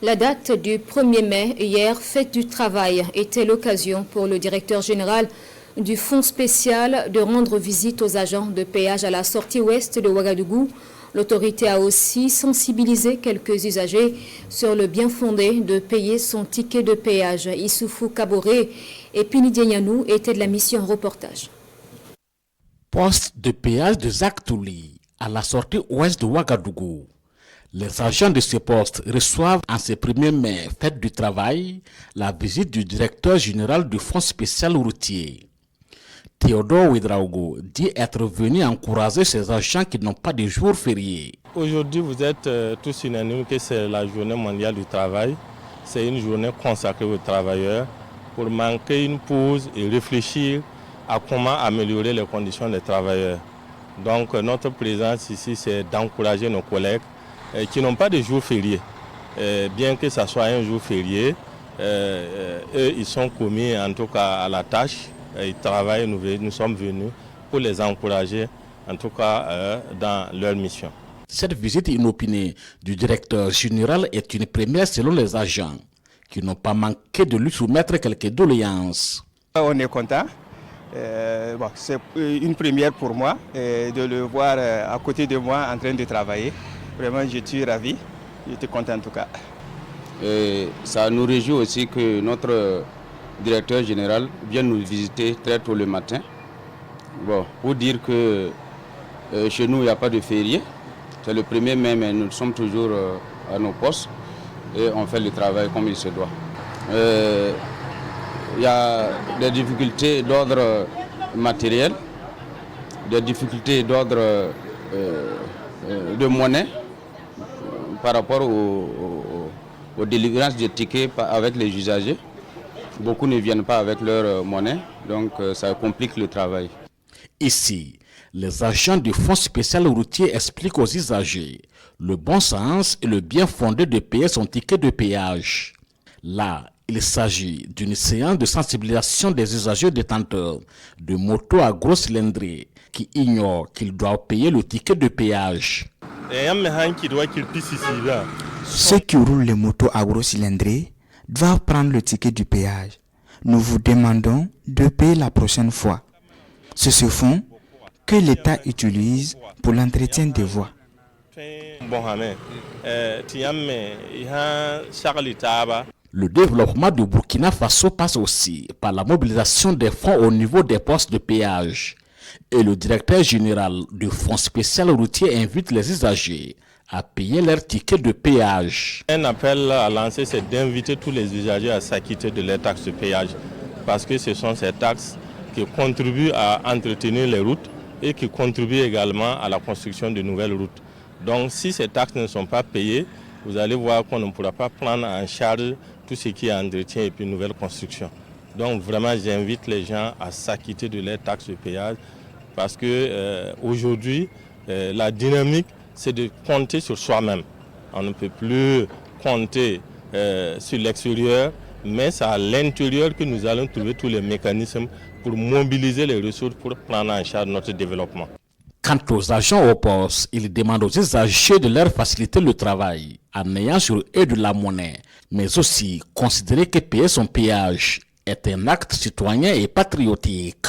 La date du 1er mai, hier, fête du travail, était l'occasion pour le directeur général du Fonds spécial de rendre visite aux agents de péage à la sortie ouest de Ouagadougou. L'autorité a aussi sensibilisé quelques usagers sur le bien fondé de payer son ticket de péage. Issoufou Kaboré et Pinidianou étaient de la mission reportage. Poste de péage de Zaktouli, à la sortie ouest de Ouagadougou. Les agents de ce poste reçoivent en ce 1er mai, fête du travail, la visite du directeur général du Fonds spécial routier. Théodore Ouedraogo dit être venu encourager ces agents qui n'ont pas de jours fériés. Aujourd'hui, vous êtes tous unanimes que c'est la journée mondiale du travail. C'est une journée consacrée aux travailleurs pour manquer une pause et réfléchir à comment améliorer les conditions des travailleurs. Donc notre présence ici, c'est d'encourager nos collègues qui n'ont pas de jours fériés. Bien que ce soit un jour férié, eux, ils sont commis en tout cas à la tâche. Ils travaillent, nous sommes venus pour les encourager, en tout cas dans leur mission. Cette visite inopinée du directeur général est une première selon les agents, qui n'ont pas manqué de lui soumettre quelques doléances. On est content. C'est une première pour moi de le voir à côté de moi en train de travailler. Vraiment, je suis ravi. J'étais content en tout cas. Et ça nous réjouit aussi que notre directeur général vienne nous visiter très tôt le matin. Pour dire que chez nous, il n'y a pas de férié. C'est le 1er mai, mais nous sommes toujours à nos postes et on fait le travail comme il se doit. Il y a des difficultés d'ordre matériel, des difficultés d'ordre de monnaie par rapport aux délivrances de tickets avec les usagers. Beaucoup ne viennent pas avec leur monnaie, donc ça complique le travail. Ici, les agents du Fonds spécial routier expliquent aux usagers le bon sens et le bien fondé de payer son ticket de péage. Là, il s'agit d'une séance de sensibilisation des usagers détenteurs de motos à gros cylindrée qui ignorent qu'ils doivent payer le ticket de péage. Ceux qui roulent les motos à gros cylindrée doivent prendre le ticket du péage. Nous vous demandons de payer la prochaine fois. C'est ce fonds que l'État utilise pour l'entretien des voies. Le développement du Burkina Faso passe aussi par la mobilisation des fonds au niveau des postes de péage. Et le directeur général du Fonds spécial routier invite les usagers à payer leur ticket de péage. Un appel à lancer, c'est d'inviter tous les usagers à s'acquitter de leurs taxes de péage. Parce que ce sont ces taxes qui contribuent à entretenir les routes et qui contribuent également à la construction de nouvelles routes. Donc si ces taxes ne sont pas payées, vous allez voir qu'on ne pourra pas prendre en charge tout ce qui est entretien et puis nouvelle construction. Donc vraiment, j'invite les gens à s'acquitter de leurs taxes de péage parce que aujourd'hui, la dynamique, c'est de compter sur soi-même. On ne peut plus compter sur l'extérieur, mais c'est à l'intérieur que nous allons trouver tous les mécanismes pour mobiliser les ressources pour prendre en charge notre développement. Quant aux agents au poste, ils demandent aux usagers de leur faciliter le travail en ayant sur eux de la monnaie, mais aussi considérer que payer son péage est un acte citoyen et patriotique.